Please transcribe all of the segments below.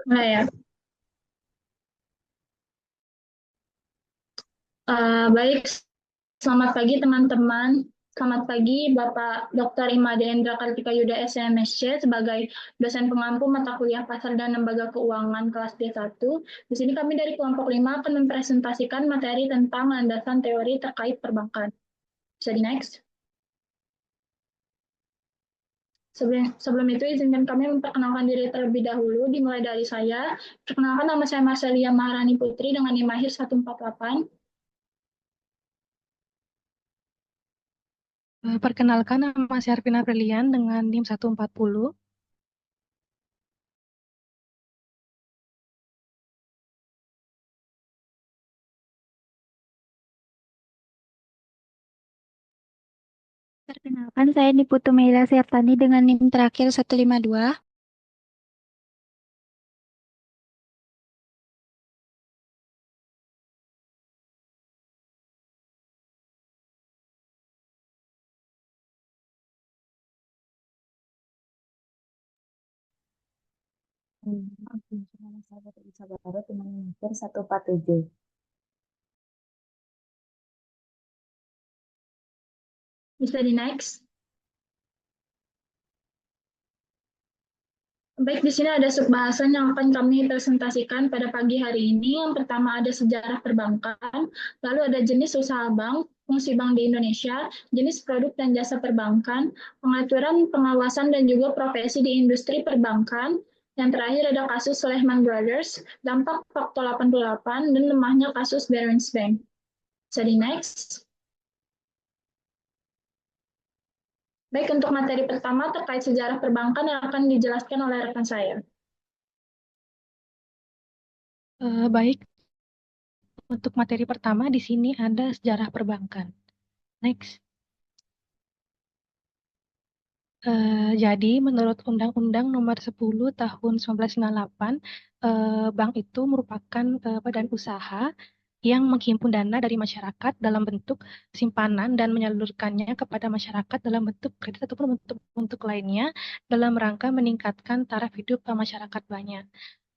Mulai ya. Baik, selamat pagi teman-teman. Selamat pagi Bapak Dr. Imade Endra Kartika Yuda SMSC sebagai dosen pengampu mata kuliah Pasar dan Lembaga Keuangan kelas D1. Di sini kami dari kelompok 5 akan mempresentasikan materi tentang landasan teori terkait perbankan. Bisa di next. Sebelum itu, izinkan kami memperkenalkan diri terlebih dahulu, dimulai dari saya. Perkenalkan, nama saya Marcelia Maharani Putri dengan NIM Mahir 148. Perkenalkan, nama saya Arvina Brilian dengan NIM 140. Perkenalkan, saya Niputu Meila Sertani dengan NIM terakhir 152. Nama saya Isa Baru dengan nomor 147. Bisa di next. Baik, di sini ada subbahasan yang akan kami presentasikan pada pagi hari ini. Yang pertama ada sejarah perbankan, lalu ada jenis usaha bank, fungsi bank di Indonesia, jenis produk dan jasa perbankan, pengaturan, pengawasan, dan juga profesi di industri perbankan. Yang terakhir ada kasus Lehman Brothers, dampak faktor 88, dan lemahnya kasus Barings Bank. Bisa di next. Baik, untuk materi pertama terkait sejarah perbankan yang akan dijelaskan oleh rekan saya. Baik, untuk materi pertama di sini ada sejarah perbankan. Next. Jadi, menurut Undang-Undang Nomor 10 Tahun 1998, bank itu merupakan badan usaha yang menghimpun dana dari masyarakat dalam bentuk simpanan dan menyalurkannya kepada masyarakat dalam bentuk kredit ataupun bentuk lainnya dalam rangka meningkatkan taraf hidup masyarakat banyak.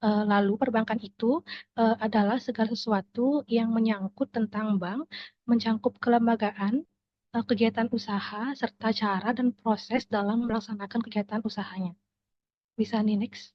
Lalu perbankan itu adalah segala sesuatu yang menyangkut tentang bank, mencakup kelembagaan, kegiatan usaha, serta cara dan proses dalam melaksanakan kegiatan usahanya. Bisa nih, next.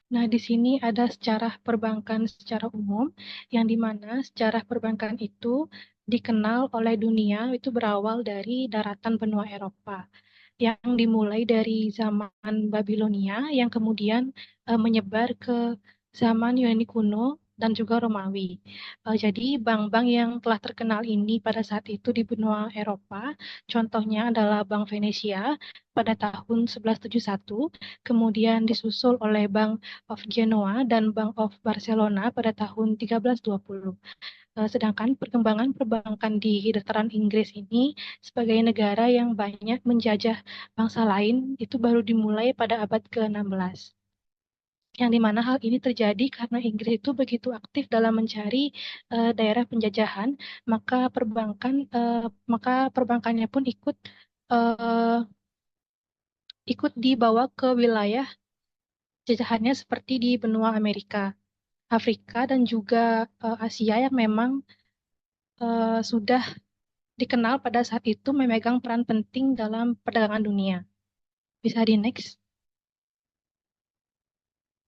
Nah, di sini ada sejarah perbankan secara umum, yang dimana sejarah perbankan itu dikenal oleh dunia itu berawal dari daratan benua Eropa, yang dimulai dari zaman Babilonia, yang kemudian menyebar ke zaman Yunani kuno dan juga Romawi. Jadi bank-bank yang telah terkenal ini pada saat itu di benua Eropa, contohnya adalah Bank Venesia pada tahun 1171, kemudian disusul oleh Bank of Genoa dan Bank of Barcelona pada tahun 1320. Sedangkan perkembangan perbankan di dataran Inggris ini sebagai negara yang banyak menjajah bangsa lain itu baru dimulai pada abad ke-16. Yang dimana hal ini terjadi karena Inggris itu begitu aktif dalam mencari daerah penjajahan, maka perbankannya pun uh, ikut dibawa ke wilayah jajahannya seperti di benua Amerika, Afrika, dan juga Asia yang memang sudah dikenal pada saat itu memegang peran penting dalam perdagangan dunia. Bisa di next.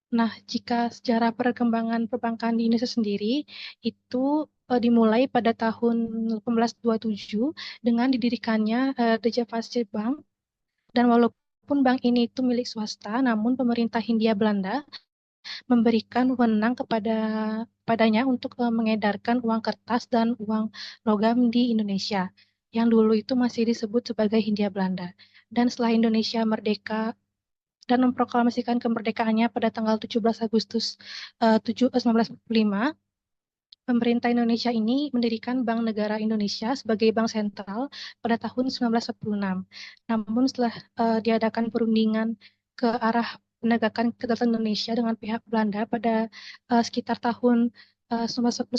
Nah, jika sejarah perkembangan perbankan di Indonesia sendiri itu dimulai pada tahun 1827 dengan didirikannya The Javasche Bank, dan walaupun bank ini itu milik swasta, namun pemerintah Hindia Belanda memberikan wewenang padanya untuk mengedarkan uang kertas dan uang logam di Indonesia, yang dulu itu masih disebut sebagai Hindia Belanda. Dan setelah Indonesia merdeka dan memproklamasikan kemerdekaannya pada tanggal 17 Agustus 1945, pemerintah Indonesia ini mendirikan Bank Negara Indonesia sebagai bank sentral pada tahun 1946. Namun setelah diadakan perundingan ke arah penegakan kedaulatan Indonesia dengan pihak Belanda pada sekitar tahun 1949,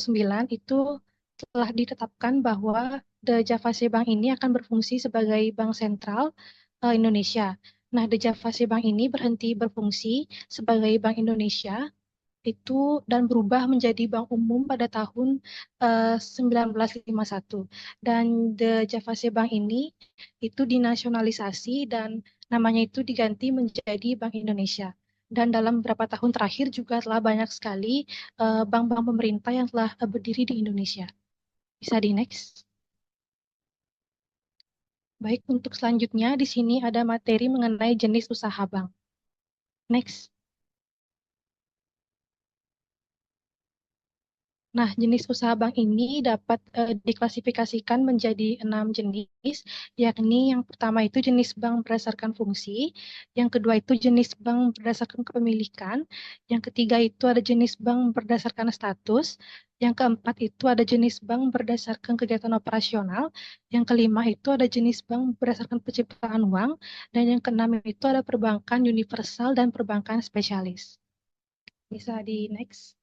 itu telah ditetapkan bahwa The Javasche Bank ini akan berfungsi sebagai bank sentral Indonesia. Nah, The Javasche Bank ini berhenti berfungsi sebagai Bank Indonesia itu dan berubah menjadi bank umum pada tahun 1951. Dan The Javasche Bank ini itu dinasionalisasi dan namanya itu diganti menjadi Bank Indonesia. Dan dalam beberapa tahun terakhir juga telah banyak sekali bank-bank pemerintah yang telah berdiri di Indonesia. Bisa di next. Baik, untuk selanjutnya di sini ada materi mengenai jenis usaha bank. Next. Nah, jenis usaha bank ini dapat diklasifikasikan menjadi 6 jenis, yakni yang pertama itu jenis bank berdasarkan fungsi, yang kedua itu jenis bank berdasarkan kepemilikan, yang ketiga itu ada jenis bank berdasarkan status, yang keempat itu ada jenis bank berdasarkan kegiatan operasional, yang kelima itu ada jenis bank berdasarkan penciptaan uang, dan yang keenam itu ada perbankan universal dan perbankan spesialis. Bisa di next.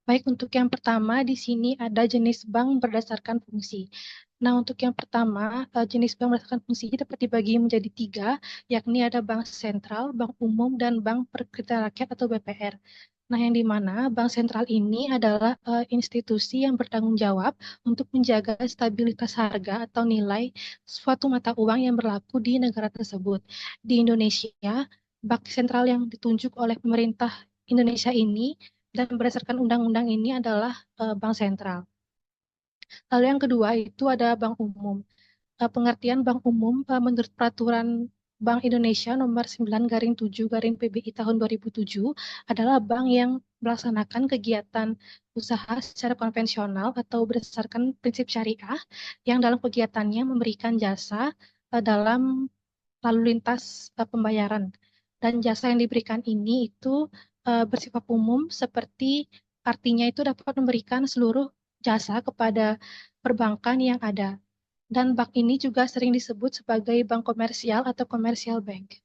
Baik, untuk yang pertama di sini ada jenis bank berdasarkan fungsi. Nah, untuk yang pertama, jenis bank berdasarkan fungsi dapat dibagi menjadi 3, yakni ada bank sentral, bank umum, dan bank perkreditan rakyat atau BPR. Nah, yang di mana bank sentral ini adalah institusi yang bertanggung jawab untuk menjaga stabilitas harga atau nilai suatu mata uang yang berlaku di negara tersebut. Di Indonesia, bank sentral yang ditunjuk oleh pemerintah Indonesia ini dan berdasarkan undang-undang ini adalah bank sentral. Lalu yang kedua itu ada bank umum. Pengertian bank umum menurut peraturan Bank Indonesia nomor 9/7/PBI tahun 2007 adalah bank yang melaksanakan kegiatan usaha secara konvensional atau berdasarkan prinsip syariah yang dalam kegiatannya memberikan jasa dalam lalu lintas pembayaran. Dan jasa yang diberikan ini itu bersifat umum seperti artinya itu dapat memberikan seluruh jasa kepada perbankan yang ada. Dan bank ini juga sering disebut sebagai bank komersial atau commercial bank.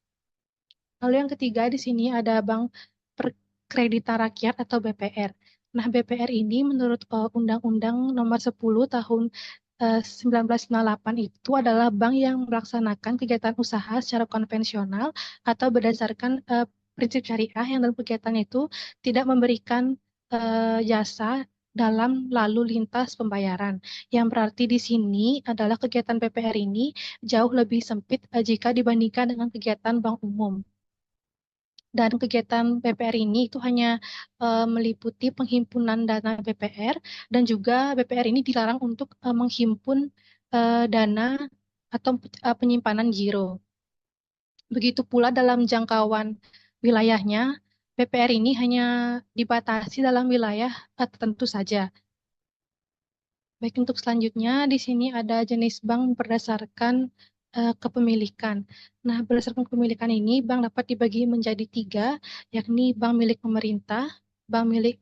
Lalu yang ketiga di sini ada bank perkreditan rakyat atau BPR. Nah, BPR ini menurut Undang-Undang Nomor 10 Tahun 1998 itu adalah bank yang melaksanakan kegiatan usaha secara konvensional atau berdasarkan prinsip syariah yang dalam kegiatannya itu tidak memberikan jasa dalam lalu lintas pembayaran. Yang berarti di sini adalah kegiatan BPR ini jauh lebih sempit jika dibandingkan dengan kegiatan bank umum. Dan kegiatan BPR ini itu hanya meliputi penghimpunan dana BPR dan juga BPR ini dilarang untuk menghimpun dana atau penyimpanan giro. Begitu pula dalam jangkauan wilayahnya, BPR ini hanya dibatasi dalam wilayah tertentu saja. Baik, untuk selanjutnya di sini ada jenis bank berdasarkan kepemilikan. Nah, berdasarkan kepemilikan ini, bank dapat dibagi menjadi 3, yakni bank milik pemerintah, bank milik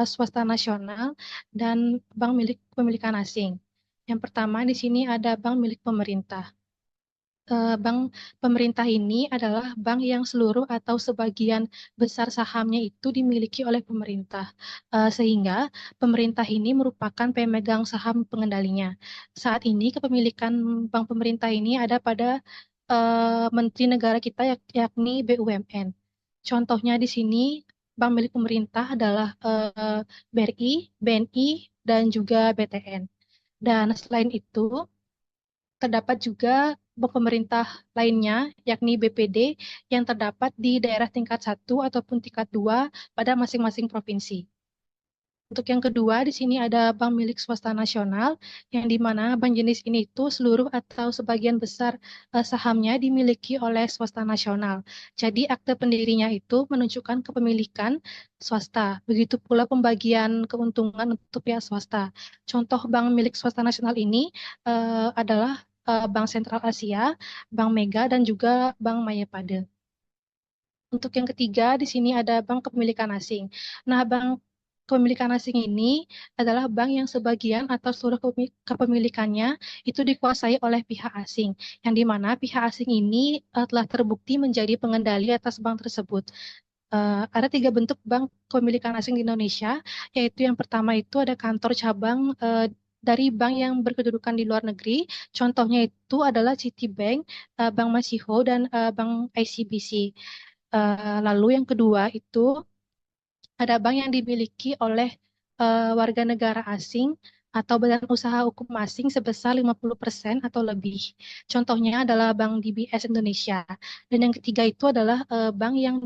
swasta nasional, dan bank milik kepemilikan asing. Yang pertama di sini ada bank milik pemerintah. Bank pemerintah ini adalah bank yang seluruh atau sebagian besar sahamnya itu dimiliki oleh pemerintah, sehingga pemerintah ini merupakan pemegang saham pengendalinya. Saat ini kepemilikan bank pemerintah ini ada pada Menteri Negara kita yakni BUMN. Contohnya di sini bank milik pemerintah adalah BRI, BNI, dan juga BTN. Dan selain itu, terdapat juga bank pemerintah lainnya, yakni BPD, yang terdapat di daerah tingkat 1 ataupun tingkat 2 pada masing-masing provinsi. Untuk yang kedua, di sini ada bank milik swasta nasional, yang di mana bank jenis ini itu seluruh atau sebagian besar sahamnya dimiliki oleh swasta nasional. Jadi akte pendirinya itu menunjukkan kepemilikan swasta. Begitu pula pembagian keuntungan untuk pihak swasta. Contoh bank milik swasta nasional ini adalah Bank Sentral Asia, Bank Mega, dan juga Bank Mayapade. Untuk yang ketiga, di sini ada bank kepemilikan asing. Nah, bank kepemilikan asing ini adalah bank yang sebagian atau seluruh kepemilikannya itu dikuasai oleh pihak asing, yang di mana pihak asing ini telah terbukti menjadi pengendali atas bank tersebut. Ada 3 bentuk bank kepemilikan asing di Indonesia, yaitu yang pertama itu ada kantor cabang dari bank yang berkedudukan di luar negeri. Contohnya itu adalah Citibank, Bank Masiho, dan Bank ICBC. Lalu yang kedua itu ada bank yang dimiliki oleh warga negara asing atau badan usaha hukum asing sebesar 50% atau lebih. Contohnya adalah Bank DBS Indonesia. Dan yang ketiga itu adalah bank yang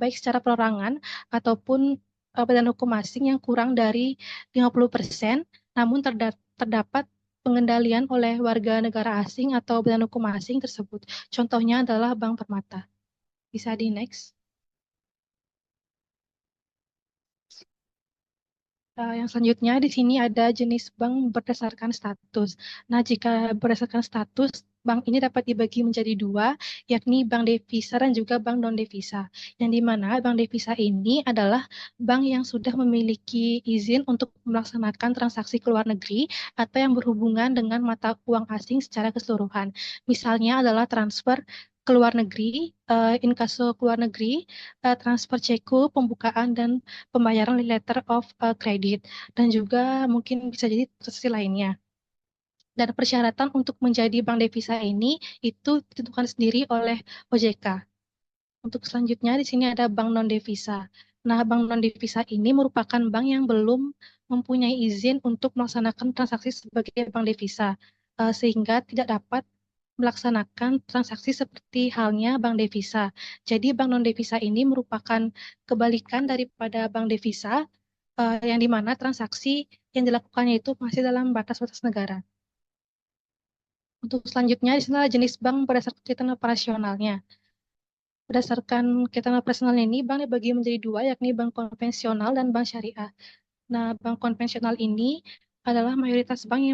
baik secara perorangan ataupun badan hukum asing yang kurang dari 50%, namun terdapat pengendalian oleh warga negara asing atau badan hukum asing tersebut. Contohnya adalah Bank Permata. Bisa di next. Yang selanjutnya di sini ada jenis bank berdasarkan status. Nah, jika berdasarkan status, bank ini dapat dibagi menjadi dua, yakni bank devisa dan juga bank non-devisa. Yang di mana bank devisa ini adalah bank yang sudah memiliki izin untuk melaksanakan transaksi ke luar negeri atau yang berhubungan dengan mata uang asing secara keseluruhan. Misalnya adalah transfer ke luar negeri, inkaso ke luar negeri, transfer ceku, pembukaan dan pembayaran letter of credit, dan juga mungkin bisa jadi transaksi lainnya. Dan persyaratan untuk menjadi bank devisa ini itu ditentukan sendiri oleh OJK. Untuk selanjutnya di sini ada bank non devisa. Nah, bank non devisa ini merupakan bank yang belum mempunyai izin untuk melaksanakan transaksi sebagai bank devisa, sehingga tidak dapat melaksanakan transaksi seperti halnya bank devisa. Jadi bank non devisa ini merupakan kebalikan daripada bank devisa, yang dimana transaksi yang dilakukannya itu masih dalam batas-batas negara. Untuk selanjutnya, di sini adalah jenis bank berdasarkan kegiatan operasionalnya. Berdasarkan kegiatan operasionalnya ini, bank dibagi menjadi dua, yakni bank konvensional dan bank syariah. Nah, bank konvensional ini adalah mayoritas bank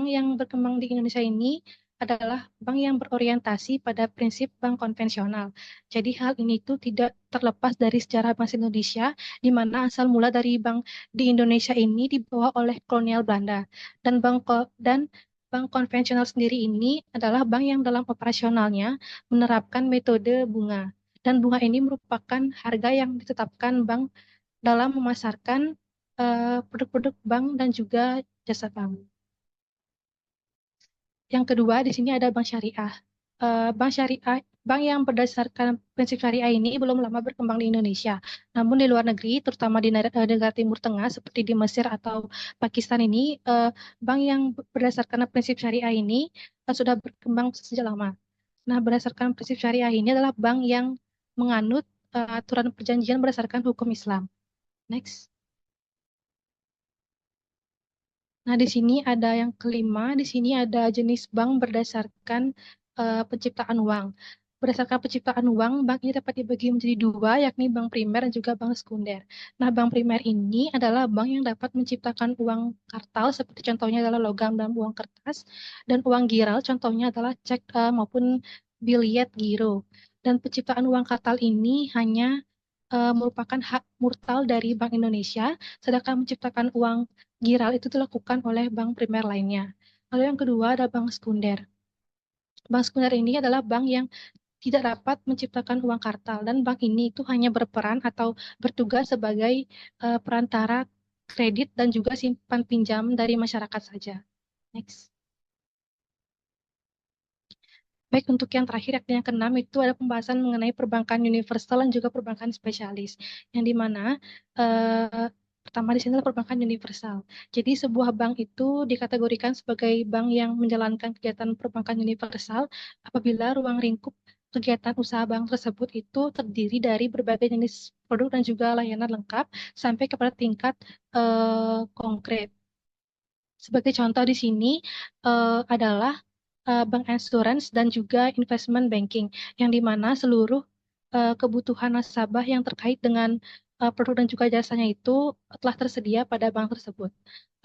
yang berkembang di Indonesia ini adalah bank yang berorientasi pada prinsip bank konvensional. Jadi hal ini itu tidak terlepas dari sejarah bangsa Indonesia, di mana asal mula dari bank di Indonesia ini dibawa oleh kolonial Belanda. Dan bank konvensional sendiri ini adalah bank yang dalam operasionalnya menerapkan metode bunga. Dan bunga ini merupakan harga yang ditetapkan bank dalam memasarkan produk-produk bank dan juga jasa bank. Yang kedua, di sini ada bank syariah. Bank yang berdasarkan prinsip syariah ini belum lama berkembang di Indonesia. Namun di luar negeri, terutama di negara Timur Tengah seperti di Mesir atau Pakistan ini, bank yang berdasarkan prinsip syariah ini sudah berkembang sejak lama. Nah, berdasarkan prinsip syariah ini adalah bank yang menganut aturan perjanjian berdasarkan hukum Islam. Next. Nah, di sini ada yang kelima, di sini ada jenis bank berdasarkan penciptaan uang. Berdasarkan penciptaan uang, bank ini dapat dibagi menjadi dua, yakni bank primer dan juga bank sekunder. Nah, bank primer ini adalah bank yang dapat menciptakan uang kartal, seperti contohnya adalah logam dan uang kertas, dan uang giral, contohnya adalah cek maupun biliet giro. Dan penciptaan uang kartal ini hanya merupakan hak murtal dari Bank Indonesia, sedangkan menciptakan uang giral itu dilakukan oleh bank primer lainnya. Lalu yang kedua ada bank sekunder. Bank sekunder ini adalah bank yang tidak dapat menciptakan uang kartal, dan bank ini itu hanya berperan atau bertugas sebagai perantara kredit dan juga simpan pinjam dari masyarakat saja. Next. Baik, untuk yang terakhir, yakni yang keenam, itu ada pembahasan mengenai perbankan universal dan juga perbankan spesialis, yang dimana pertama di sini adalah perbankan universal. Jadi sebuah bank itu dikategorikan sebagai bank yang menjalankan kegiatan perbankan universal apabila ruang lingkup kegiatan usaha bank tersebut itu terdiri dari berbagai jenis produk dan juga layanan lengkap sampai kepada tingkat konkret. Sebagai contoh di sini adalah bank insurance dan juga investment banking, yang di mana seluruh kebutuhan nasabah yang terkait dengan produk dan juga jasanya itu telah tersedia pada bank tersebut.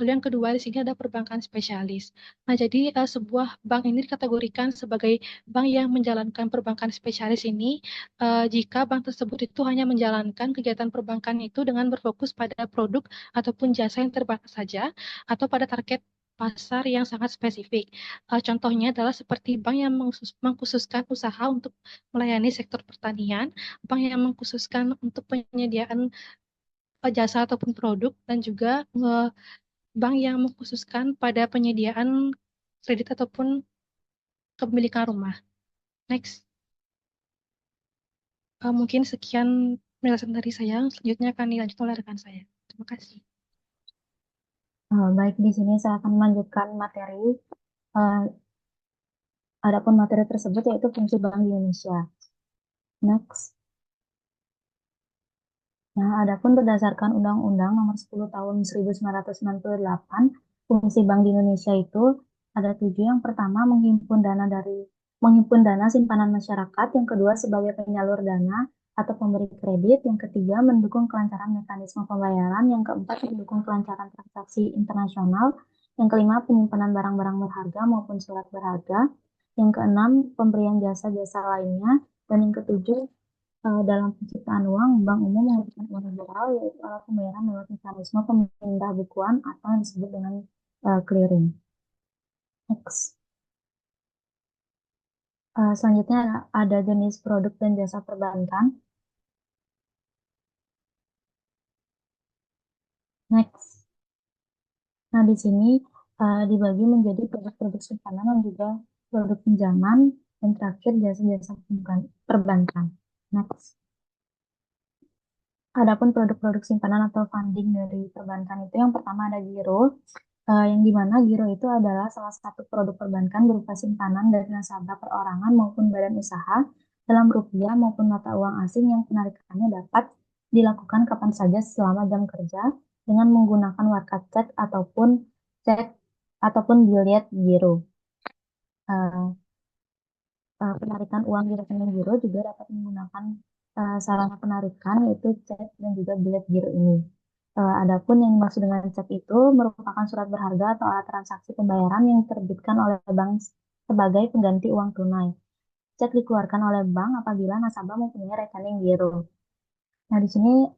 Lalu yang kedua di sini ada perbankan spesialis. Nah, jadi sebuah bank ini dikategorikan sebagai bank yang menjalankan perbankan spesialis ini jika bank tersebut itu hanya menjalankan kegiatan perbankan itu dengan berfokus pada produk ataupun jasa yang terbatas saja atau pada target pasar yang sangat spesifik. Contohnya adalah seperti bank yang mengkhususkan usaha untuk melayani sektor pertanian, bank yang mengkhususkan untuk penyediaan jasa ataupun produk, dan juga bank yang mengkhususkan pada penyediaan kredit ataupun kepemilikan rumah. Next. Mungkin sekian penjelasan dari saya. Selanjutnya akan dilanjut oleh rekan saya. Terima kasih. Baik, di sini saya akan melanjutkan materi. Eh, Adapun materi tersebut yaitu fungsi Bank Indonesia. Next. Nah, adapun berdasarkan Undang-Undang Nomor 10 Tahun 1998, fungsi Bank di Indonesia itu ada 7. Yang pertama, menghimpun dana simpanan masyarakat. Yang kedua, sebagai penyalur dana atau pemberi kredit. Yang ketiga, mendukung kelancaran mekanisme pembayaran. Yang keempat, mendukung kelancaran transaksi internasional. Yang kelima, penyimpanan barang-barang berharga maupun surat berharga. Yang keenam, pemberian jasa-jasa lainnya. Dan yang ketujuh, dalam penciptaan uang, Bank Umum memberikan uang liberal, yaitu alat pembayaran lewat mekanisme pemindah bukuan atau yang disebut dengan clearing. Next. Selanjutnya ada jenis produk dan jasa perbankan. Next. Nah, di sini dibagi menjadi produk-produk simpanan dan juga produk pinjaman, dan terakhir jasa-jasa perbankan. Next. Adapun produk-produk simpanan atau funding dari perbankan itu yang pertama ada giro, yang dimana giro itu adalah salah satu produk perbankan berupa simpanan dari nasabah perorangan maupun badan usaha dalam rupiah maupun mata uang asing yang penarikannya dapat dilakukan kapan saja selama jam kerja dengan menggunakan warkat cek ataupun biliet giro. Uh, Penarikan uang di rekening giro juga dapat menggunakan sarana penarikan yaitu cek dan juga bilet giro ini. Adapun yang dimaksud dengan cek itu merupakan surat berharga atau alat transaksi pembayaran yang diterbitkan oleh bank sebagai pengganti uang tunai. Cek dikeluarkan oleh bank apabila nasabah mempunyai rekening giro. Nah, di sini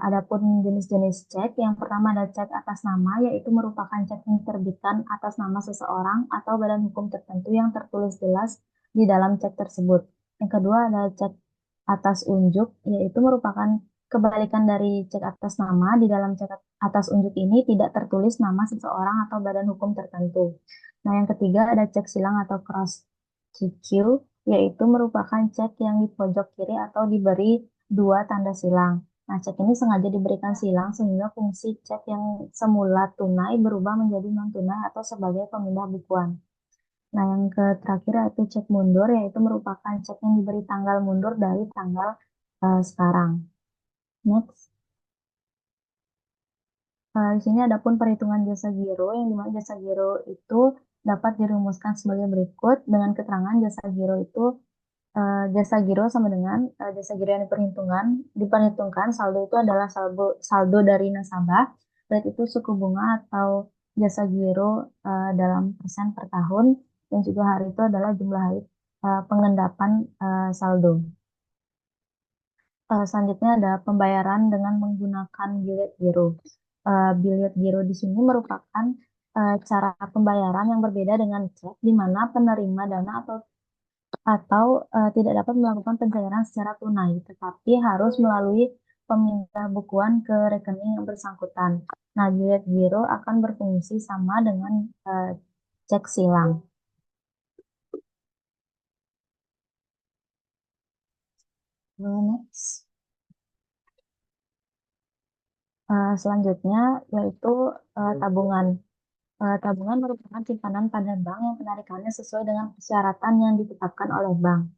adapun jenis-jenis cek, yang pertama ada cek atas nama, yaitu merupakan cek yang diterbitkan atas nama seseorang atau badan hukum tertentu yang tertulis jelas di dalam cek tersebut. Yang kedua ada cek atas unjuk, yaitu merupakan kebalikan dari cek atas nama. Di dalam cek atas unjuk ini tidak tertulis nama seseorang atau badan hukum tertentu. Nah, yang ketiga ada cek silang atau cross CQ, yaitu merupakan cek yang di pojok kiri atau diberi 2 tanda silang. Nah, cek ini sengaja diberikan silang sehingga fungsi cek yang semula tunai berubah menjadi non-tunai atau sebagai pemindah bukuan. Nah, yang terakhir yaitu cek mundur, yaitu merupakan cek yang diberi tanggal mundur dari tanggal sekarang. Next. Di sini adapun perhitungan jasa giro, yang dimana jasa giro itu dapat dirumuskan sebagai berikut dengan keterangan jasa giro itu jasa giro sama dengan jasa giro yang diperhitungkan saldo itu adalah saldo dari nasabah, baik itu suku bunga atau jasa giro dalam persen per tahun, dan juga hari itu adalah jumlah hari pengendapan saldo. Selanjutnya ada pembayaran dengan menggunakan bilet giro. Bilet giro di sini merupakan cara pembayaran yang berbeda dengan cek, di mana penerima dana atau tidak dapat melakukan pencairan secara tunai, tetapi harus melalui pemindah bukuan ke rekening yang bersangkutan. Nah, bilet giro akan berfungsi sama dengan cek silang. Next. Selanjutnya yaitu tabungan. Tabungan merupakan simpanan pada bank yang penarikannya sesuai dengan persyaratan yang ditetapkan oleh bank.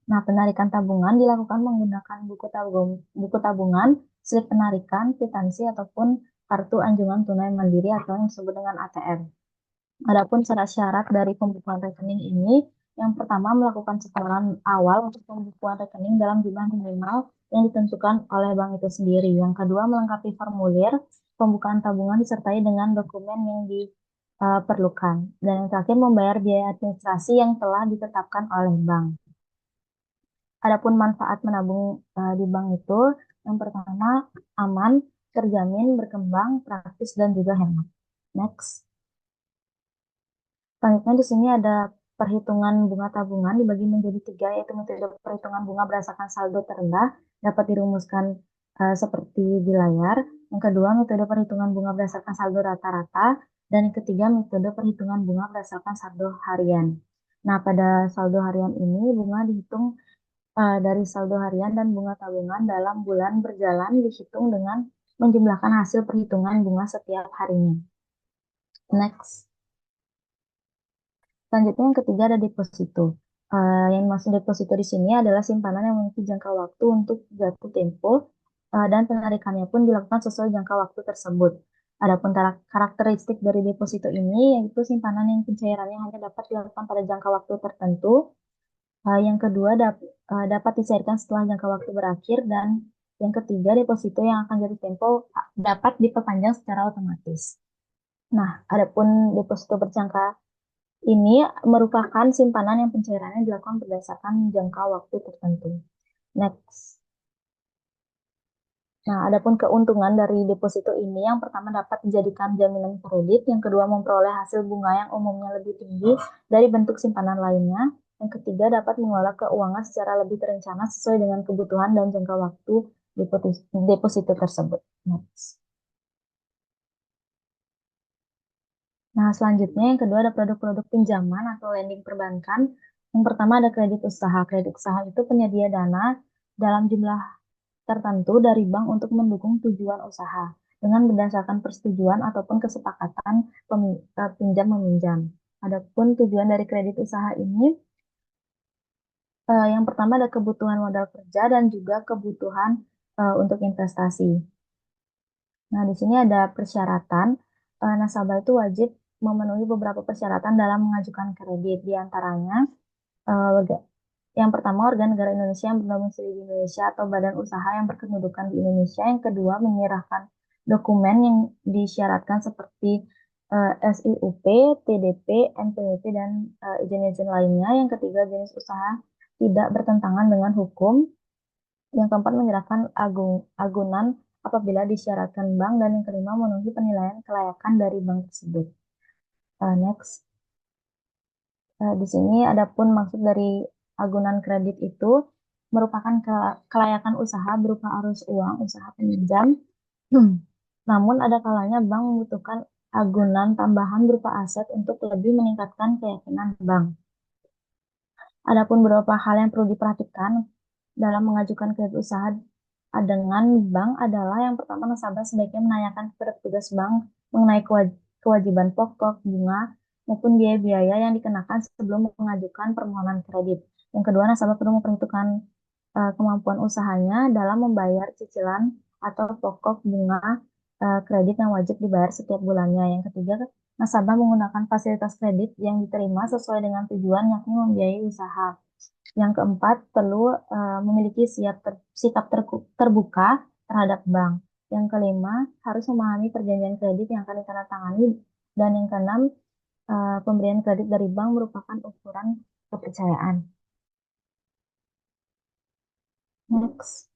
Nah, penarikan tabungan dilakukan menggunakan buku tabungan, slip penarikan, kwitansi, ataupun kartu anjungan tunai mandiri atau yang disebut dengan ATM. Adapun syarat-syarat dari pembukuan rekening ini, yang pertama melakukan setoran awal untuk pembukuan rekening dalam jumlah minimal yang ditentukan oleh bank itu sendiri. Yang kedua, melengkapi formulir pembukaan tabungan disertai dengan dokumen yang diperlukan. Dan yang terakhir, membayar biaya administrasi yang telah ditetapkan oleh bank. Adapun manfaat menabung di bank itu, yang pertama aman, terjamin, berkembang, praktis, dan juga hemat. Next. Selanjutnya di sini ada perhitungan bunga tabungan dibagi menjadi 3, yaitu metode perhitungan bunga berdasarkan saldo terendah dapat dirumuskan seperti di layar. Yang kedua, metode perhitungan bunga berdasarkan saldo rata-rata. Dan yang ketiga, metode perhitungan bunga berdasarkan saldo harian. Nah, pada saldo harian ini, bunga dihitung dari saldo harian dan bunga tabungan dalam bulan berjalan dihitung dengan menjumlahkan hasil perhitungan bunga setiap harinya. Next. Selanjutnya yang ketiga ada deposito. Yang dimaksud deposito di sini adalah simpanan yang memiliki jangka waktu untuk jatuh tempo dan penarikannya pun dilakukan sesuai jangka waktu tersebut. Adapun karakteristik dari deposito ini yaitu simpanan yang pencairannya hanya dapat dilakukan pada jangka waktu tertentu. Yang kedua dapat dicairkan setelah jangka waktu berakhir, dan yang ketiga deposito yang akan jatuh tempo dapat diperpanjang secara otomatis. Nah, adapun deposito berjangka ini merupakan simpanan yang pencairannya dilakukan berdasarkan jangka waktu tertentu. Next. Nah, adapun keuntungan dari deposito ini, yang pertama dapat dijadikan jaminan kredit, yang kedua memperoleh hasil bunga yang umumnya lebih tinggi dari bentuk simpanan lainnya, yang ketiga dapat mengelola keuangan secara lebih terencana sesuai dengan kebutuhan dan jangka waktu deposito tersebut. Next. Nah, selanjutnya yang kedua ada produk-produk pinjaman atau lending perbankan. Yang pertama ada kredit usaha. Kredit usaha itu penyedia dana dalam jumlah tertentu dari bank untuk mendukung tujuan usaha dengan berdasarkan persetujuan ataupun kesepakatan pinjam-meminjam. Adapun tujuan dari kredit usaha ini, yang pertama ada kebutuhan modal kerja dan juga kebutuhan untuk investasi. Nah, di sini ada persyaratan. Nasabah itu wajib memenuhi beberapa persyaratan dalam mengajukan kredit. Di antaranya, yang pertama, warga negara Indonesia yang berdomisili di Indonesia atau badan usaha yang berkedudukan di Indonesia. Yang kedua, menyerahkan dokumen yang disyaratkan seperti SIUP, TDP, NPWP, dan izin-izin lainnya. Yang ketiga, jenis usaha tidak bertentangan dengan hukum. Yang keempat, menyerahkan agunan apabila disyaratkan bank. Dan yang kelima, memenuhi penilaian kelayakan dari bank tersebut. Next. Di sini adapun maksud dari agunan kredit itu merupakan kelayakan usaha berupa arus uang usaha peminjam. Namun ada kalanya bank membutuhkan agunan tambahan berupa aset untuk lebih meningkatkan keyakinan bank. Adapun beberapa hal yang perlu diperhatikan dalam mengajukan kredit usaha dengan bank adalah yang pertama, nasabah sebaiknya menanyakan kepada petugas bank mengenai kewajiban pokok, bunga, maupun biaya-biaya yang dikenakan sebelum mengajukan permohonan kredit. Yang kedua, nasabah perlu memperhitungkan kemampuan usahanya dalam membayar cicilan atau pokok bunga kredit yang wajib dibayar setiap bulannya. Yang ketiga, nasabah menggunakan fasilitas kredit yang diterima sesuai dengan tujuan, yakni membiayai usaha. Yang keempat, perlu memiliki sikap terbuka terhadap bank. Yang kelima, harus memahami perjanjian kredit yang akan ditandatangani. Dan yang keenam, pemberian kredit dari bank merupakan ukuran kepercayaan. Next.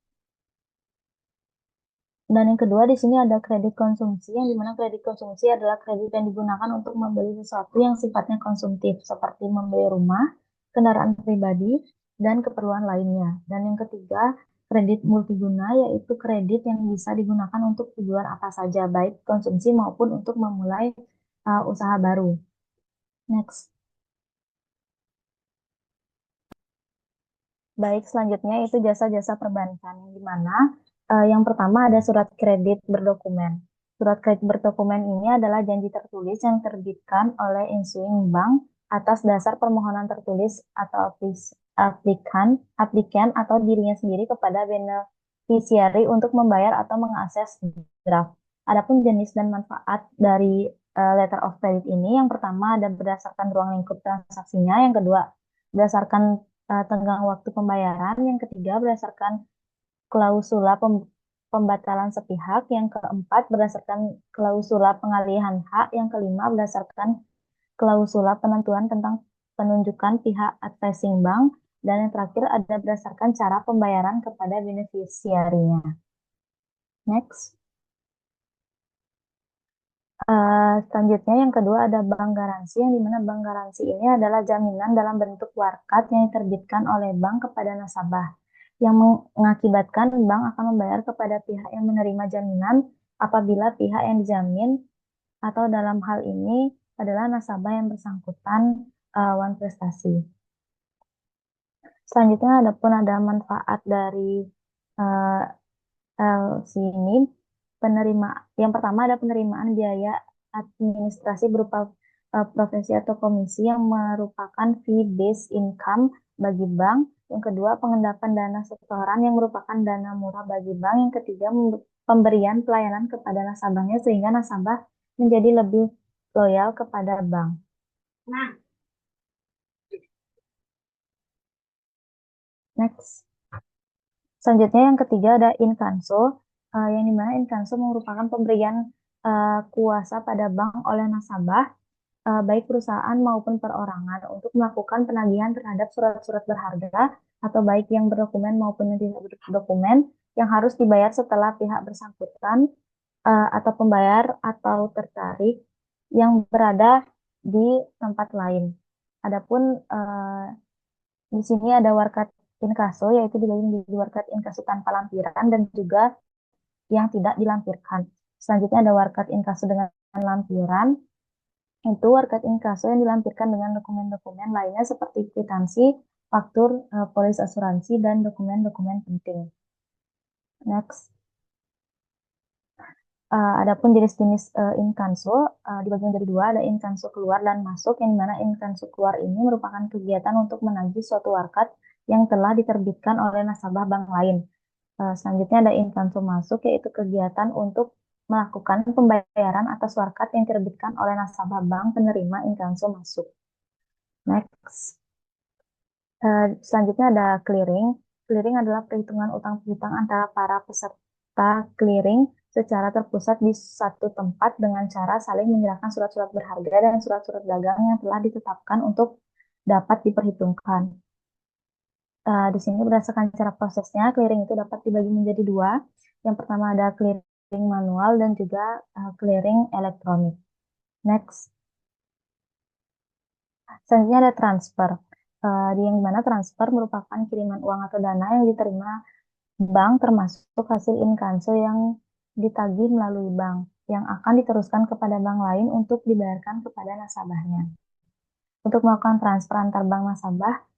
Dan yang kedua, di sini ada kredit konsumsi, yang dimana kredit konsumsi adalah kredit yang digunakan untuk membeli sesuatu yang sifatnya konsumtif, seperti membeli rumah, kendaraan pribadi, dan keperluan lainnya. Dan yang ketiga, kredit multiguna, yaitu kredit yang bisa digunakan untuk tujuan apa saja, baik konsumsi maupun untuk memulai usaha baru. Next. Baik, selanjutnya itu jasa-jasa perbankan, di mana yang pertama ada surat kredit berdokumen. Surat kredit berdokumen ini adalah janji tertulis yang diterbitkan oleh issuing bank atas dasar permohonan tertulis atau aplikan atau dirinya sendiri kepada beneficiary untuk membayar atau mengakses draft. Adapun jenis dan manfaat dari letter of credit ini, yang pertama ada berdasarkan ruang lingkup transaksinya, yang kedua berdasarkan tenggang waktu pembayaran, yang ketiga berdasarkan klausula pembatalan sepihak, yang keempat berdasarkan klausula pengalihan hak, yang kelima berdasarkan klausula penentuan tentang penunjukan pihak advising bank, dan yang terakhir ada berdasarkan cara pembayaran kepada beneficiary-nya. Next. Selanjutnya yang kedua ada bank garansi, yang dimana bank garansi ini adalah jaminan dalam bentuk warkat yang diterbitkan oleh bank kepada nasabah, yang mengakibatkan bank akan membayar kepada pihak yang menerima jaminan apabila pihak yang dijamin atau dalam hal ini adalah nasabah yang bersangkutan one prestasi. Selanjutnya ada manfaat dari uh, LC ini. Yang pertama ada penerimaan biaya administrasi berupa profesi atau komisi yang merupakan fee based income bagi bank. Yang kedua, pengendapan dana setoran yang merupakan dana murah bagi bank. Yang ketiga, pemberian pelayanan kepada nasabahnya sehingga nasabah menjadi lebih loyal kepada bank. Next. Selanjutnya yang ketiga ada inkanso, yang dimana inkanso merupakan pemberian kuasa pada bank oleh nasabah, baik perusahaan maupun perorangan untuk melakukan penagihan terhadap surat-surat berharga atau baik yang berdokumen maupun yang tidak berdokumen yang harus dibayar setelah pihak bersangkutan atau pembayar atau tertarik yang berada di tempat lain. Adapun di sini ada warkat inkaso, yaitu dibagi menjadi warkat inkaso tanpa lampiran dan juga yang tidak dilampirkan. Selanjutnya ada warkat inkaso dengan lampiran. Itu warkat inkaso yang dilampirkan dengan dokumen-dokumen lainnya seperti kwitansi, faktur, polis asuransi, dan dokumen-dokumen penting. Next. Adapun jenis-jenis inkanso dibagi menjadi dua, ada inkanso keluar dan masuk, yang dimana inkanso keluar ini merupakan kegiatan untuk menagih suatu warkat yang telah diterbitkan oleh nasabah bank lain. Selanjutnya ada inkanso masuk, yaitu kegiatan untuk melakukan pembayaran atas warkat yang diterbitkan oleh nasabah bank penerima inkanso masuk. Next. Selanjutnya ada clearing. Clearing adalah perhitungan utang piutang antara para peserta clearing secara terpusat di satu tempat dengan cara saling menyerahkan surat-surat berharga dan surat-surat dagang yang telah ditetapkan untuk dapat diperhitungkan. Di sini berdasarkan cara prosesnya, clearing itu dapat dibagi menjadi dua. Yang pertama ada clearing manual dan juga clearing elektronik. Next. Selanjutnya ada transfer. Di yang dimana transfer merupakan kiriman uang atau dana yang diterima bank termasuk hasil inkanso yang ditagih melalui bank yang akan diteruskan kepada bank lain untuk dibayarkan kepada nasabahnya. Untuk melakukan transfer antar bank nasabah,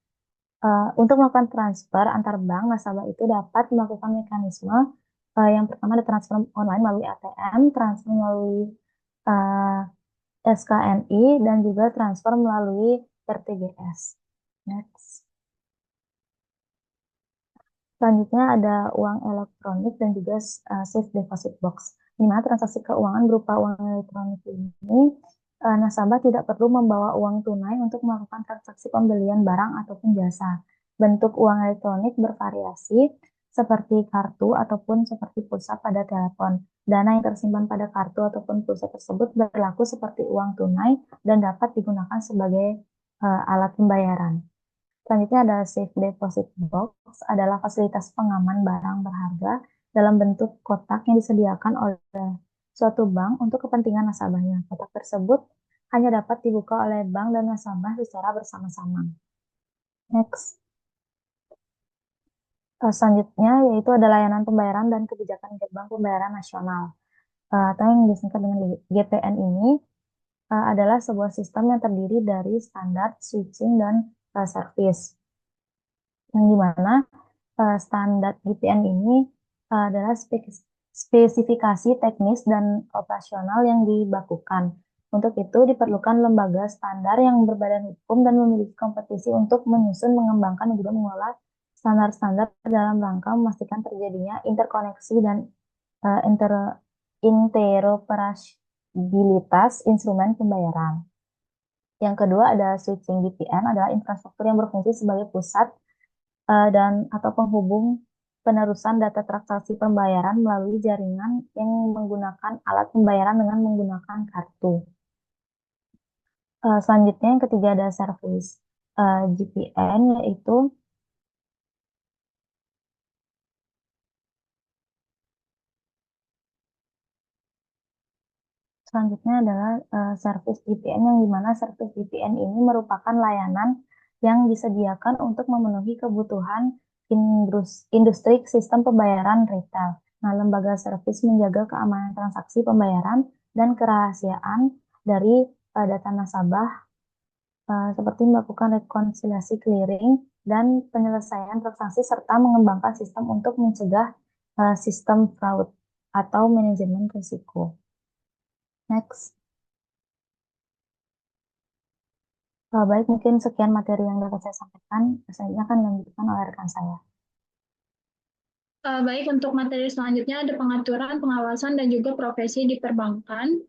untuk melakukan transfer antar bank nasabah itu dapat melakukan mekanisme yang pertama ada transfer online melalui ATM, transfer melalui SKNI, dan juga transfer melalui RTGS. Next. Selanjutnya ada uang elektronik dan juga safe deposit box. Di mana transaksi keuangan berupa uang elektronik ini, nasabah tidak perlu membawa uang tunai untuk melakukan transaksi pembelian barang ataupun jasa. Bentuk uang elektronik bervariasi seperti kartu ataupun seperti pulsa pada telepon. Dana yang tersimpan pada kartu ataupun pulsa tersebut berlaku seperti uang tunai dan dapat digunakan sebagai alat pembayaran. Selanjutnya ada safe deposit box, adalah fasilitas pengaman barang berharga dalam bentuk kotak yang disediakan oleh suatu bank untuk kepentingan nasabahnya. Kotak tersebut hanya dapat dibuka oleh bank dan nasabah secara bersama-sama. Next. Selanjutnya yaitu ada layanan pembayaran dan kebijakan gerbang pembayaran nasional, atau yang disingkat dengan GPN ini adalah sebuah sistem yang terdiri dari standar, switching, dan service. Yang dimana standar GPN ini adalah spesifikasi teknis dan operasional yang dibakukan. Untuk itu diperlukan lembaga standar yang berbadan hukum dan memiliki kompetisi untuk menyusun, mengembangkan, dan juga mengelola standar-standar dalam rangka memastikan terjadinya interkoneksi dan interoperabilitas instrumen pembayaran. Yang kedua ada switching. GPN adalah infrastruktur yang berfungsi sebagai pusat dan atau penghubung penerusan data transaksi pembayaran melalui jaringan yang menggunakan alat pembayaran dengan menggunakan kartu. Selanjutnya yang ketiga ada service. GPN yaitu selanjutnya adalah service GPN, yang dimana service GPN ini merupakan layanan yang disediakan untuk memenuhi kebutuhan industri sistem pembayaran retail. Nah, lembaga servis menjaga keamanan transaksi pembayaran dan kerahasiaan dari data nasabah seperti melakukan rekonsiliasi clearing dan penyelesaian transaksi serta mengembangkan sistem untuk mencegah sistem fraud atau manajemen risiko. Next. Baik, mungkin sekian materi yang dapat saya sampaikan. Selanjutnya akan dilanjutkan oleh rekan saya. Baik, untuk materi selanjutnya ada pengaturan, pengawasan, dan juga profesi di perbankan.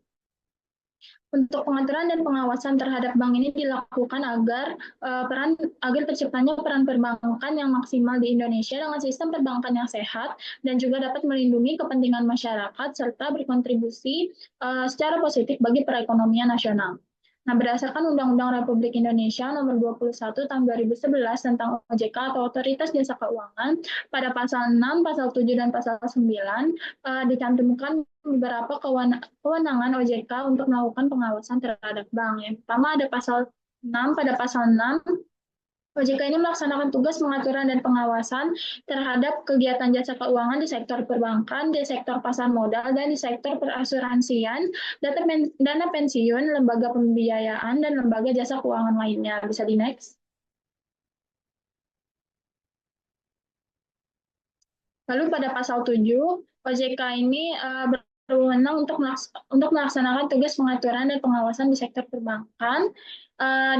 Untuk pengaturan dan pengawasan terhadap bank ini dilakukan agar terciptanya peran perbankan yang maksimal di Indonesia dengan sistem perbankan yang sehat dan juga dapat melindungi kepentingan masyarakat serta berkontribusi secara positif bagi perekonomian nasional. Nah, berdasarkan Undang-Undang Republik Indonesia Nomor 21 Tahun 2011 tentang OJK atau Otoritas Jasa Keuangan, pada pasal 6, pasal 7, dan pasal 9 dicantumkan beberapa kewenangan OJK untuk melakukan pengawasan terhadap bank. Yang pertama ada pasal 6, pada pasal 6 OJK ini melaksanakan tugas pengaturan dan pengawasan terhadap kegiatan jasa keuangan di sektor perbankan, di sektor pasar modal, dan di sektor perasuransian, dana pensiun, lembaga pembiayaan, dan lembaga jasa keuangan lainnya. Bisa di next. Lalu pada pasal 7, OJK ini berwenang untuk melaksanakan tugas pengaturan dan pengawasan di sektor perbankan,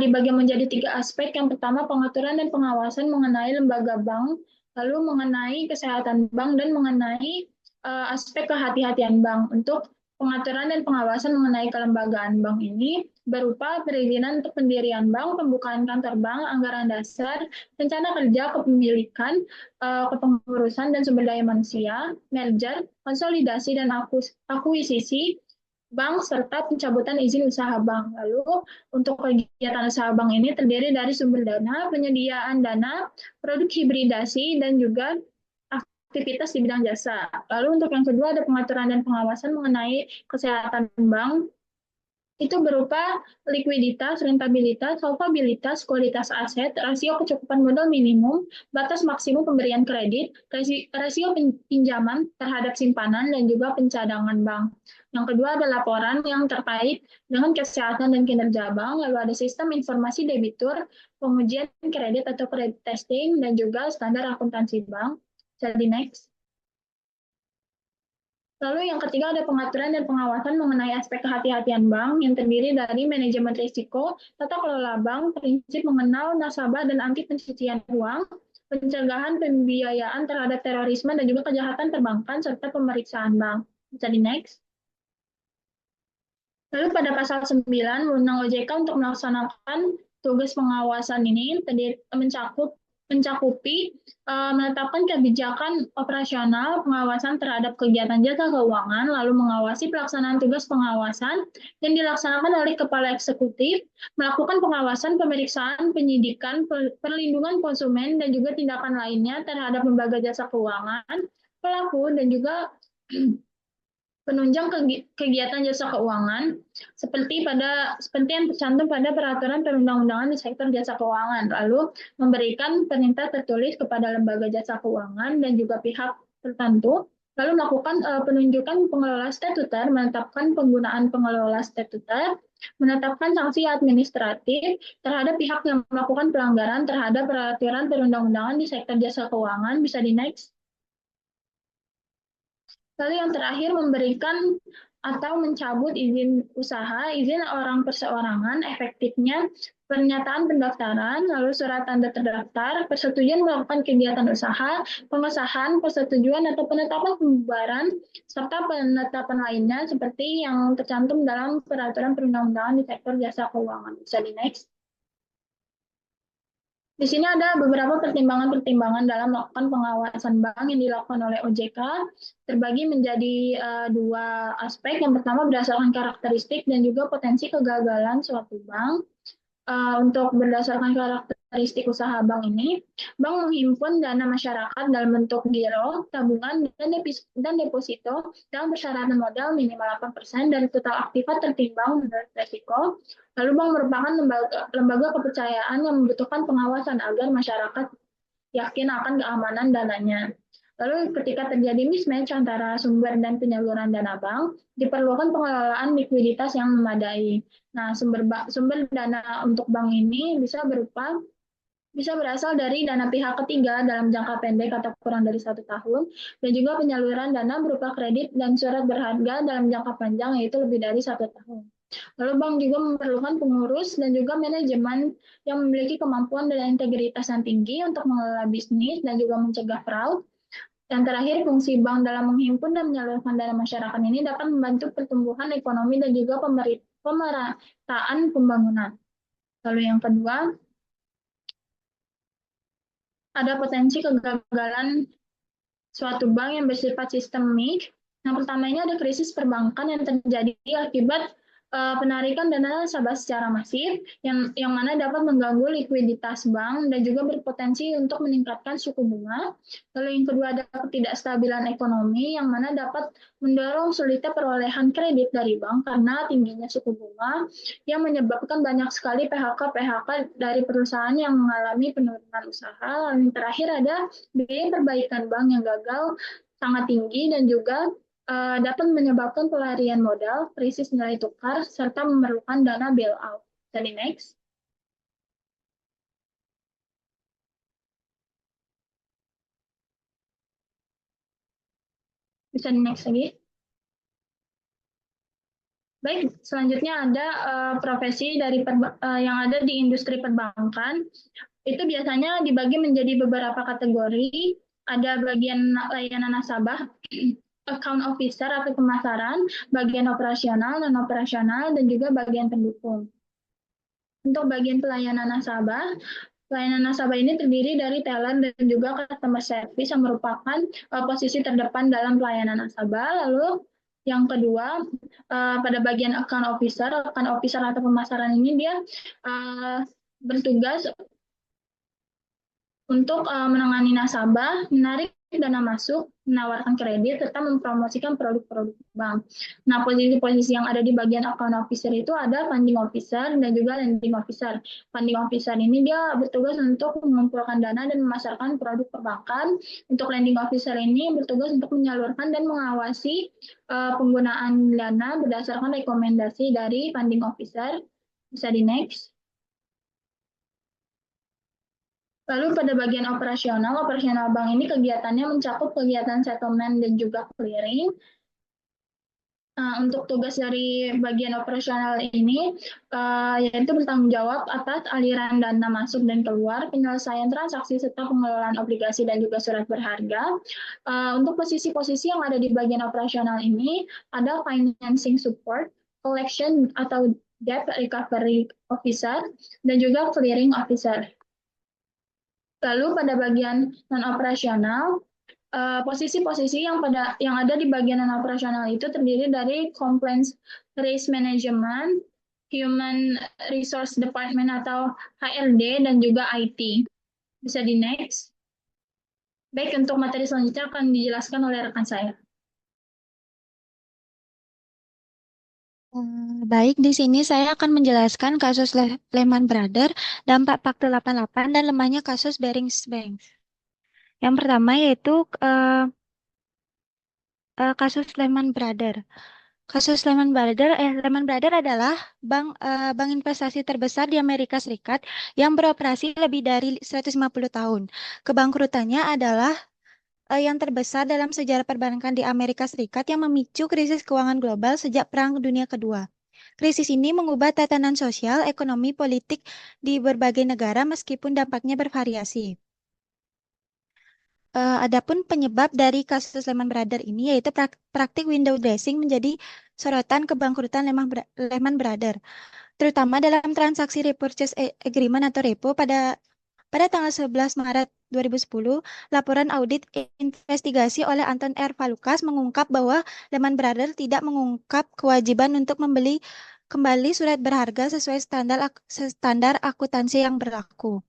dibagi menjadi 3 aspek. Yang pertama, pengaturan dan pengawasan mengenai lembaga bank, lalu mengenai kesehatan bank, dan mengenai aspek kehati-hatian bank. Untuk pengaturan dan pengawasan mengenai kelembagaan bank ini berupa perizinan untuk pendirian bank, pembukaan kantor bank, anggaran dasar, rencana kerja kepemilikan, kepengurusan dan sumber daya manusia, merger, konsolidasi dan akuisisi bank, serta pencabutan izin usaha bank. Lalu untuk kegiatan usaha bank ini terdiri dari sumber dana, penyediaan dana, produk hibridasi, dan juga aktivitas di bidang jasa. Lalu untuk yang kedua ada pengaturan dan pengawasan mengenai kesehatan bank. Itu berupa likuiditas, rentabilitas, solvabilitas, kualitas aset, rasio kecukupan modal minimum, batas maksimum pemberian kredit, rasio pinjaman terhadap simpanan, dan juga pencadangan bank. Yang kedua ada laporan yang terkait dengan kesehatan dan kinerja bank, lalu ada sistem informasi debitur, pengujian kredit atau credit testing, dan juga standar akuntansi bank. Jadi next. Lalu yang ketiga ada pengaturan dan pengawasan mengenai aspek kehati-hatian bank yang terdiri dari manajemen risiko, tata kelola bank, prinsip mengenal nasabah dan anti pencucian uang, pencegahan pembiayaan terhadap terorisme dan juga kejahatan perbankan, serta pemeriksaan bank. Bisa di next. Lalu pada pasal 9, wewenang OJK untuk melaksanakan tugas pengawasan ini mencakupi menetapkan kebijakan operasional, pengawasan terhadap kegiatan jasa keuangan, lalu mengawasi pelaksanaan tugas pengawasan yang dilaksanakan oleh Kepala Eksekutif, melakukan pengawasan, pemeriksaan, penyidikan, perlindungan konsumen, dan juga tindakan lainnya terhadap lembaga jasa keuangan, pelaku, dan juga penunjang kegiatan jasa keuangan seperti yang tercantum pada peraturan perundang-undangan di sektor jasa keuangan, lalu memberikan perintah tertulis kepada lembaga jasa keuangan dan juga pihak tertentu, lalu melakukan penunjukan pengelola statuter, menetapkan penggunaan pengelola statuter, menetapkan sanksi administratif terhadap pihak yang melakukan pelanggaran terhadap peraturan perundang-undangan di sektor jasa keuangan. Bisa di next. Lalu yang terakhir memberikan atau mencabut izin usaha, izin orang perseorangan, efektifnya pernyataan pendaftaran, lalu surat tanda terdaftar, persetujuan melakukan kegiatan usaha, pengesahan, persetujuan atau penetapan pembubaran, serta penetapan lainnya seperti yang tercantum dalam peraturan perundang-undangan di sektor jasa keuangan. Bisa di next. Di sini ada beberapa pertimbangan-pertimbangan dalam melakukan pengawasan bank yang dilakukan oleh OJK, terbagi menjadi 2 aspek. Yang pertama berdasarkan karakteristik dan juga potensi kegagalan suatu bank. Untuk berdasarkan karakteristik usaha bank ini, bank menghimpun dana masyarakat dalam bentuk giro, tabungan, dan deposito dalam persyaratan modal minimal 8% dari total aktiva tertimbang menurut resiko. Lalu bank merupakan lembaga kepercayaan yang membutuhkan pengawasan agar masyarakat yakin akan keamanan dananya. Lalu ketika terjadi mismatch antara sumber dan penyaluran dana bank, diperlukan pengelolaan likuiditas yang memadai. Nah, sumber dana untuk bank ini bisa berasal dari dana pihak ketiga dalam jangka pendek atau kurang dari 1 tahun, dan juga penyaluran dana berupa kredit dan surat berharga dalam jangka panjang, yaitu lebih dari 1 tahun. Lalu bank juga memerlukan pengurus dan juga manajemen yang memiliki kemampuan dan integritas yang tinggi untuk mengelola bisnis dan juga mencegah fraud. Dan terakhir, fungsi bank dalam menghimpun dan menyalurkan dana masyarakat ini dapat membantu pertumbuhan ekonomi dan juga pemerataan pembangunan. Lalu yang kedua, ada potensi kegagalan suatu bank yang bersifat sistemik. Yang pertama ini ada krisis perbankan yang terjadi akibat penarikan dana nasabah secara masif yang mana dapat mengganggu likuiditas bank dan juga berpotensi untuk meningkatkan suku bunga. Lalu yang kedua ada ketidakstabilan ekonomi yang mana dapat mendorong sulitnya perolehan kredit dari bank karena tingginya suku bunga yang menyebabkan banyak sekali PHK dari perusahaan yang mengalami penurunan usaha. Lalu yang terakhir ada biaya perbaikan bank yang gagal sangat tinggi dan juga dapat menyebabkan pelarian modal, krisis nilai tukar, serta memerlukan dana bailout. Jadi next. Bisa di next lagi. Baik, selanjutnya ada profesi yang ada di industri perbankan. Itu biasanya dibagi menjadi beberapa kategori. Ada bagian layanan nasabah, account officer atau pemasaran, bagian operasional, non-operasional, dan juga bagian pendukung. Untuk bagian pelayanan nasabah ini terdiri dari teller dan juga customer service yang merupakan posisi terdepan dalam pelayanan nasabah. Lalu yang kedua, pada bagian account officer atau pemasaran ini dia bertugas untuk menangani nasabah, menarik dana masuk, menawarkan kredit, serta mempromosikan produk-produk bank. Nah, posisi-posisi yang ada di bagian account officer itu ada funding officer dan juga lending officer. Funding officer ini dia bertugas untuk mengumpulkan dana dan memasarkan produk perbankan. Untuk lending officer ini bertugas untuk menyalurkan dan mengawasi penggunaan dana berdasarkan rekomendasi dari funding officer. Bisa di next. Lalu pada bagian operasional bank ini kegiatannya mencakup kegiatan settlement dan juga clearing. Untuk tugas dari bagian operasional ini yaitu bertanggung jawab atas aliran dana masuk dan keluar, penyelesaian transaksi serta pengelolaan obligasi dan juga surat berharga. Untuk posisi-posisi yang ada di bagian operasional ini ada financing support, collection atau debt recovery officer, dan juga clearing officer. Lalu pada bagian non-operasional, posisi-posisi yang ada di bagian non-operasional itu terdiri dari compliance risk management, human resource department atau HRD, dan juga IT. Bisa di next. Baik, untuk materi selanjutnya akan dijelaskan oleh rekan saya. Baik, di sini saya akan menjelaskan kasus Lehman Brothers, dampak Fakta 88, dan lemahnya kasus Barings Bank. Yang pertama yaitu kasus Lehman Brothers. Kasus Lehman Brothers adalah bank investasi terbesar di Amerika Serikat yang beroperasi lebih dari 150 tahun. Kebangkrutannya adalah yang terbesar dalam sejarah perbankan di Amerika Serikat yang memicu krisis keuangan global sejak Perang Dunia Kedua. Krisis ini mengubah tatanan sosial, ekonomi, politik di berbagai negara meskipun dampaknya bervariasi. Adapun penyebab dari kasus Lehman Brothers ini yaitu praktik window dressing menjadi sorotan kebangkrutan Lehman Brothers, terutama dalam transaksi repurchase agreement atau repo pada tanggal 11 Maret 2010, laporan audit investigasi oleh Anton R. Valukas mengungkap bahwa Lehman Brothers tidak mengungkap kewajiban untuk membeli kembali surat berharga sesuai standar akuntansi yang berlaku.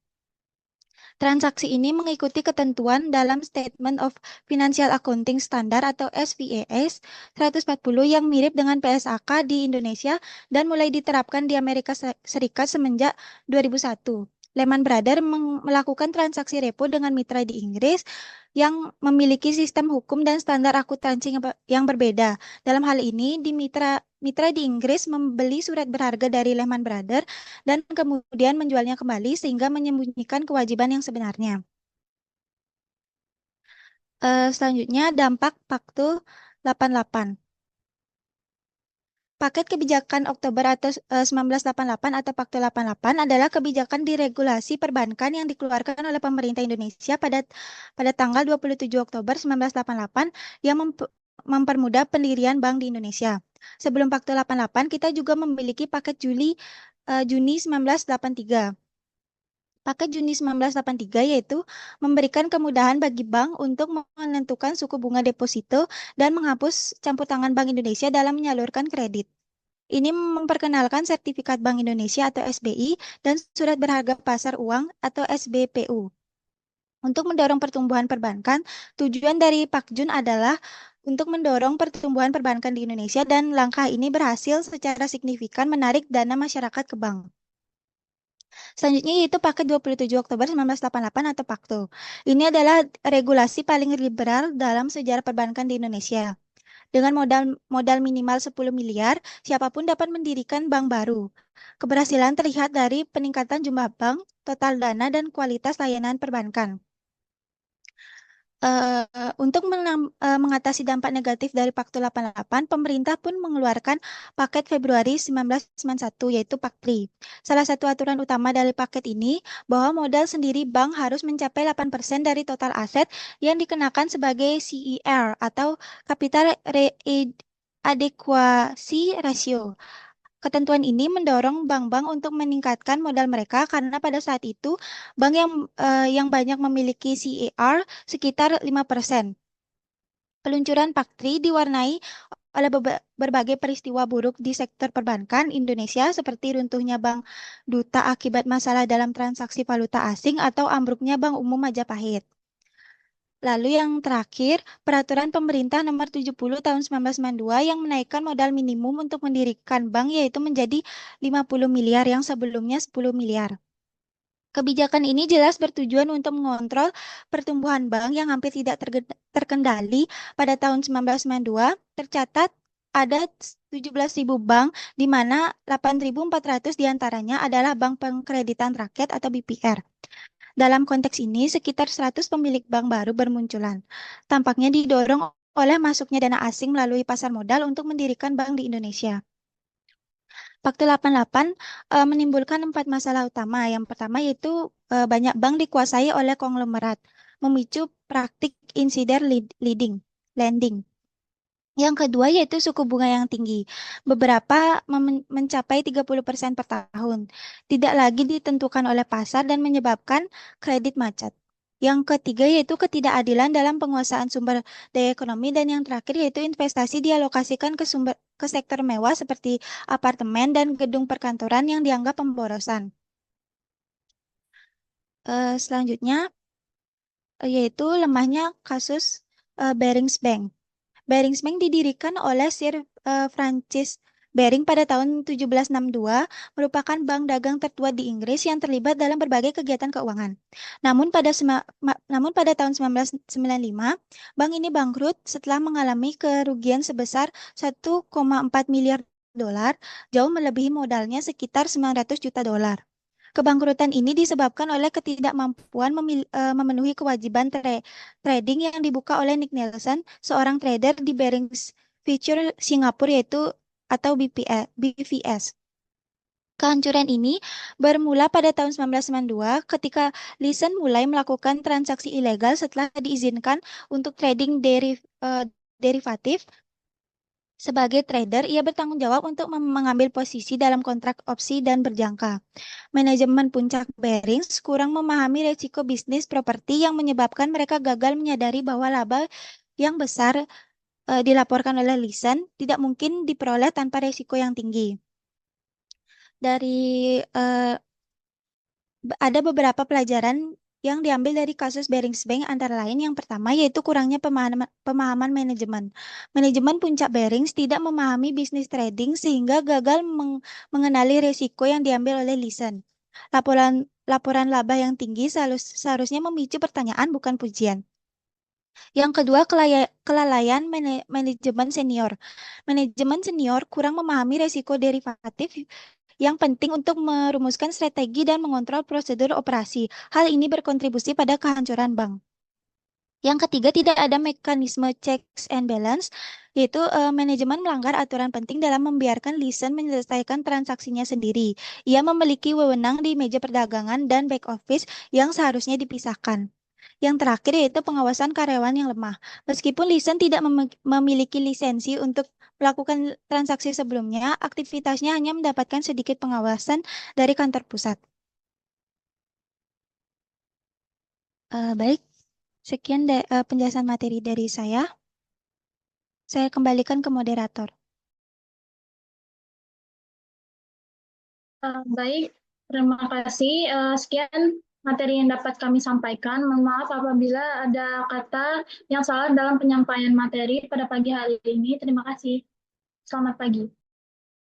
Transaksi ini mengikuti ketentuan dalam Statement of Financial Accounting Standard atau SFAS 140 yang mirip dengan PSAK di Indonesia dan mulai diterapkan di Amerika Serikat semenjak 2001. Lehman Brothers melakukan transaksi repo dengan mitra di Inggris yang memiliki sistem hukum dan standar akuntansi yang berbeda. Dalam hal ini, mitra di Inggris membeli surat berharga dari Lehman Brothers dan kemudian menjualnya kembali sehingga menyembunyikan kewajiban yang sebenarnya. Selanjutnya, dampak Pakto 88. Paket kebijakan Oktober atau 1988 atau Pakto 88 adalah kebijakan diregulasi perbankan yang dikeluarkan oleh pemerintah Indonesia pada tanggal 27 Oktober 1988 yang mempermudah pendirian bank di Indonesia. Sebelum Pakto 88, kita juga memiliki paket Juni 1983. Paket Juni 1983 yaitu memberikan kemudahan bagi bank untuk menentukan suku bunga deposito dan menghapus campur tangan Bank Indonesia dalam menyalurkan kredit. Ini memperkenalkan sertifikat Bank Indonesia atau SBI dan surat berharga pasar uang atau SBPU. Untuk mendorong pertumbuhan perbankan, tujuan dari Pakjun adalah untuk mendorong pertumbuhan perbankan di Indonesia dan langkah ini berhasil secara signifikan menarik dana masyarakat ke bank. Selanjutnya yaitu Paket 27 Oktober 1988 atau Pakto. Ini adalah regulasi paling liberal dalam sejarah perbankan di Indonesia. Dengan modal minimal 10 miliar, siapapun dapat mendirikan bank baru. Keberhasilan terlihat dari peningkatan jumlah bank, total dana, dan kualitas layanan perbankan. Untuk mengatasi dampak negatif dari Pakto 88, pemerintah pun mengeluarkan paket Februari 1991, yaitu Pakpri. Salah satu aturan utama dari paket ini bahwa modal sendiri bank harus mencapai 8% dari total aset yang dikenakan sebagai CER atau Capital Adequacy Ratio. Ketentuan ini mendorong bank-bank untuk meningkatkan modal mereka karena pada saat itu bank yang banyak memiliki CER sekitar 5%. Peluncuran Pakpri diwarnai oleh berbagai peristiwa buruk di sektor perbankan Indonesia seperti runtuhnya Bank Duta akibat masalah dalam transaksi valuta asing atau ambruknya Bank Umum Majapahit. Lalu yang terakhir, Peraturan Pemerintah Nomor 70 Tahun 1992 yang menaikkan modal minimum untuk mendirikan bank yaitu menjadi 50 miliar yang sebelumnya 10 miliar. Kebijakan ini jelas bertujuan untuk mengontrol pertumbuhan bank yang hampir tidak terkendali pada tahun 1992. Tercatat ada 17.000 bank, di mana 8.400 diantaranya adalah bank pengkreditan rakyat atau BPR. Dalam konteks ini, sekitar 100 pemilik bank baru bermunculan. Tampaknya didorong oleh masuknya dana asing melalui pasar modal untuk mendirikan bank di Indonesia. Pakto 88 menimbulkan 4 masalah utama. Yang pertama yaitu banyak bank dikuasai oleh konglomerat, memicu praktik insider lending. Yang kedua yaitu suku bunga yang tinggi. Beberapa mencapai 30% per tahun. Tidak lagi ditentukan oleh pasar dan menyebabkan kredit macet. Yang ketiga yaitu ketidakadilan dalam penguasaan sumber daya ekonomi dan yang terakhir yaitu investasi dialokasikan ke sektor mewah seperti apartemen dan gedung perkantoran yang dianggap pemborosan. Selanjutnya yaitu lemahnya kasus Barings Bank. Barings Bank didirikan oleh Sir Francis Baring pada tahun 1762, merupakan bank dagang tertua di Inggris yang terlibat dalam berbagai kegiatan keuangan. Namun pada tahun 1995, bank ini bangkrut setelah mengalami kerugian sebesar 1,4 miliar dolar, jauh melebihi modalnya sekitar 900 juta dolar. Kebangkrutan ini disebabkan oleh ketidakmampuan memenuhi kewajiban trading yang dibuka oleh Nick Nelson, seorang trader di Barings Futures Singapura yaitu atau BVS. Kehancuran ini bermula pada tahun 1992 ketika Leeson mulai melakukan transaksi ilegal setelah diizinkan untuk trading derivatif. Sebagai trader, ia bertanggung jawab untuk mengambil posisi dalam kontrak opsi dan berjangka. Manajemen puncak Barings kurang memahami risiko bisnis properti yang menyebabkan mereka gagal menyadari bahwa laba yang besar dilaporkan oleh Leeson tidak mungkin diperoleh tanpa risiko yang tinggi. Ada beberapa pelajaran yang diambil dari kasus Barings Bank antara lain yang pertama yaitu kurangnya pemahaman manajemen. Manajemen puncak Barings tidak memahami bisnis trading sehingga gagal mengenali risiko yang diambil oleh Leeson. Laporan laba yang tinggi seharusnya memicu pertanyaan bukan pujian. Yang kedua, kelalaian manajemen senior. Manajemen senior kurang memahami resiko derivatif yang penting untuk merumuskan strategi dan mengontrol prosedur operasi. Hal ini berkontribusi pada kehancuran bank. Yang ketiga, tidak ada mekanisme checks and balance, yaitu manajemen melanggar aturan penting dalam membiarkan lisen menyelesaikan transaksinya sendiri. Ia memiliki wewenang di meja perdagangan dan back office yang seharusnya dipisahkan. Yang terakhir yaitu pengawasan karyawan yang lemah. Meskipun lisen tidak memiliki lisensi untuk melakukan transaksi sebelumnya, aktivitasnya hanya mendapatkan sedikit pengawasan dari kantor pusat. Baik, sekian penjelasan materi dari saya. Saya kembalikan ke moderator. Baik, terima kasih. Sekian materi yang dapat kami sampaikan. Mohon maaf apabila ada kata yang salah dalam penyampaian materi pada pagi hari ini. Terima kasih. Selamat pagi.